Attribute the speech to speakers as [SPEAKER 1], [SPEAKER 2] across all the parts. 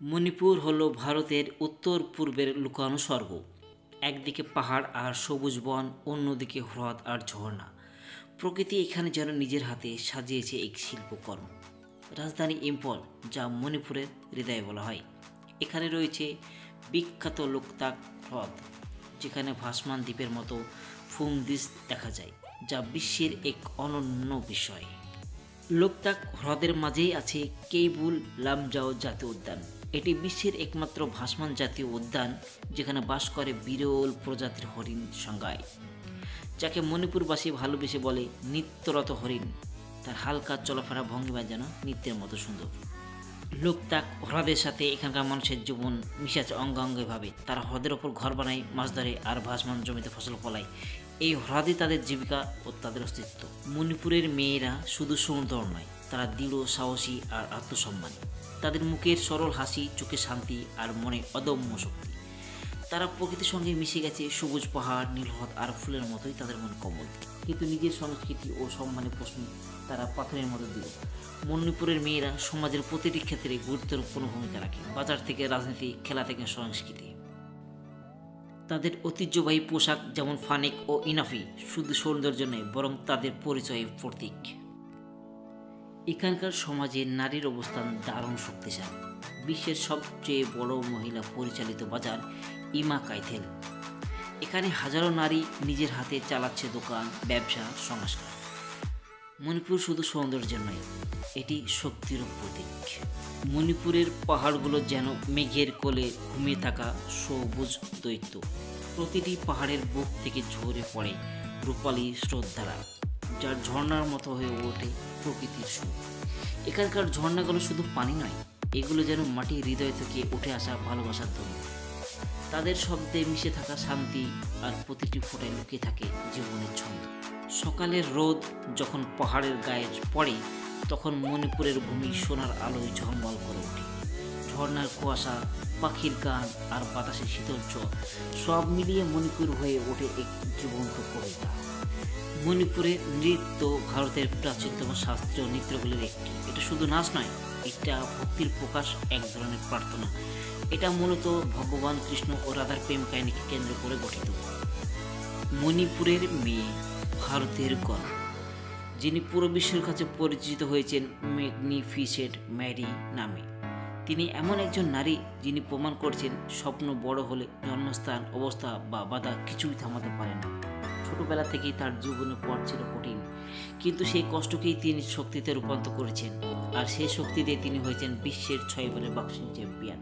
[SPEAKER 1] মণিপুর হলো ভারতের উত্তর পূর্বের লুকানো স্বর্গ। একদিকে পাহাড় আর সবুজ বন, অন্যদিকে হ্রদ আর ঝর্ণা। প্রকৃতি এখানে যেন নিজের হাতে সাজিয়েছে এক শিল্পকর্ম। রাজধানী ইম্ফল, যা মণিপুরের হৃদয় বলা হয়। এখানে রয়েছে বিখ্যাত লোকতাক হ্রদ, যেখানে ভাসমান দ্বীপের মতো ফুমদিস দেখা যায়, যা বিশ্বের এক অনন্য বিষয়। লোকতাক হ্রদের মাঝেই আছে কেইবুল লামজাও জাতীয় উদ্যান। এটি বিশ্বের একমাত্র ভাসমান জাতীয় উদ্যান, যেখানে বাস করে বিরল প্রজাতির হরিণ সংজ্ঞায়, যাকে মণিপুরবাসী ভালোবেসে বলে নিত্যরত হরিণ। তার হালকা চলাফেরা ভঙ্গিমা যেন নৃত্যের মতো সুন্দর। লোকতাক হ্রদের সাথে এখানকার মানুষের জীবন মিশে আছে অঙ্গাঙ্গিভাবে। তারা হ্রদের ওপর ঘর বানায়, মাছ ধরে আর ভাসমান জমিতে ফসল ফলায়। এই হ্রদই তাদের জীবিকা ও তাদের অস্তিত্ব। মণিপুরের মেয়েরা শুধু সুন্দর নয়, তারা দৃঢ়, সাহসী আর আত্মসম্মানী। তাদের মুখের সরল হাসি, চোখে শান্তি আর মনে অদম্য শক্তি। তারা প্রকৃতির সঙ্গে মিশে গেছে। সবুজ পাহাড়, নীল হ্রদ আর ফুলের মতোই তাদের মন কোমল, কিন্তু নিজের সংস্কৃতি ও সম্মানের প্রশ্নে তারা পাথরের মতো দৃঢ়। মণিপুরের মেয়েরা সমাজের প্রতিটি ক্ষেত্রে গুরুত্বপূর্ণ ভূমিকা রাখে, বাজার থেকে রাজনীতি, খেলা থেকে সংস্কৃতি। তাদের ঐতিহ্যবাহী পোশাক যেমন ফানেক ও ইনাফি শুধু সৌন্দর্য নয়, বরং তাদের পরিচয়ের প্রতীক। এখানকার সমাজে নারীর অবস্থান দারুণ শক্তিশালী। বিশ্বের সবচেয়ে বড় মহিলা পরিচালিত বাজার ইমা কাইথেল। এখানে হাজারো নারী নিজের হাতে চালাচ্ছে দোকান, ব্যবসা, সংস্কার। মণিপুর শুধু সৌন্দর্যের নয়, এটি শক্তির প্রতীক। মণিপুরের পাহাড়গুলো যেন মেঘের কোলে ঘুমিয়ে থাকা সবুজ দৈত্য। প্রতিটি পাহাড়ের বুক থেকে ঝরে পড়ে রূপালী স্রোতধারা, যার ঝর্ণার মতো হয়ে ওঠে প্রকৃতির সুর। এখানকার ঝর্ণাগুলো শুধু পানি নয়, এগুলো যেন মাটির হৃদয় থেকে উঠে আসা ভালোবাসার ধ্বনি। তাদের শব্দে মিশে থাকা শান্তি, আর প্রতিটি ফোঁটায় লুকিয়ে থাকে জীবনের ছন্দ। সকালের রোদ যখন পাহাড়ের গায়ে পড়ে, তখন মণিপুরের ভূমি সোনার আলোয় ঝলমল করে ওঠে। ঝর্ণার কুয়াশা, পাখির গান আর বাতাসের শীতল ছোঁয়া, সব মিলিয়ে মণিপুর হয়ে ওঠে এক জীবন্ত কবিতা। মণিপুরের নৃত্য ভারতের প্রাচীনতম শাস্ত্রীয় নৃত্যগুলির একটি। এটা শুধু নাচ নয়, এটা ভক্তির প্রকাশ, এক ধরনের প্রার্থনা। এটা মূলত ভগবান কৃষ্ণ ও রাধার প্রেম কাহিনীকে কেন্দ্র করে গঠিত। মণিপুরের মেয়ে ভারতের গর্ব, যিনি পুরো বিশ্বের কাছে পরিচিত হয়েছেন ম্যাগনিফিসেন্ট ম্যারি নামে। তিনি এমন একজন নারী যিনি প্রমাণ করছেন স্বপ্ন বড় হলে জন্মস্থান, অবস্থা বা বাধা কিছুই থামাতে পারে না। ছোটবেলা থেকেই তার জীবনের পথ ছিল কঠিন, কিন্তু সেই কষ্টকেই তিনি শক্তিতে রূপান্তর করেছেন, আর সেই শক্তি দিয়ে তিনি হয়েছেন বিশ্বের 6 বারের বক্সিং চ্যাম্পিয়ন।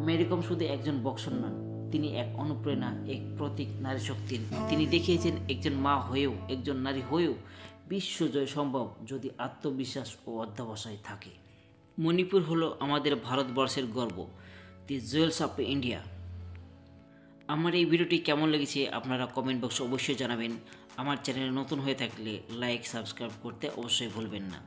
[SPEAKER 1] মেরিকম শুধু একজন বক্সার নন, তিনি এক অনুপ্রেরণা, এক প্রতীক নারী শক্তির। তিনি দেখিয়েছেন একজন মা হয়েও, একজন নারী হয়েও বিশ্বজয় সম্ভব, যদি আত্মবিশ্বাস ও অধ্যবসায় থাকে। মণিপুর হলো আমাদের ভারতবর্ষের গর্ব, দি জুয়েলস অফ ইন্ডিয়া। আমার এই ভিডিওটি কেমন লেগেছে আপনারা কমেন্ট বক্সে অবশ্যই জানাবেন। আমার চ্যানেলে নতুন হয়ে থাকলে লাইক, সাবস্ক্রাইব করতে অবশ্যই ভুলবেন না।